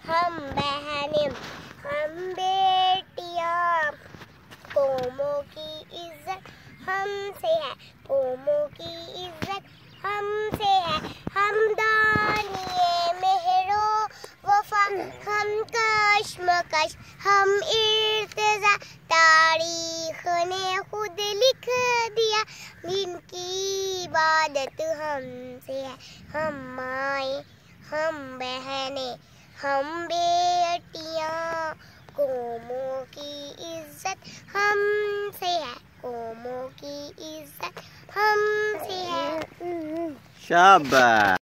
हम बहनें, हम बेटियां, कौमों की इज्जत हमसे है, कौमों की इज्जत हमसे है। हम दानिए मेहरो वफा, हम कश्मकश, हम इर्तिजा, तारीख ने खुद लिख दिया, जिनकी इबादत हमसे है। हम माएँ, हम बहनें, हम बेटियां, कौमों की इज्जत हमसे है, कौमों की इज्जत हमसे है। शाबाश।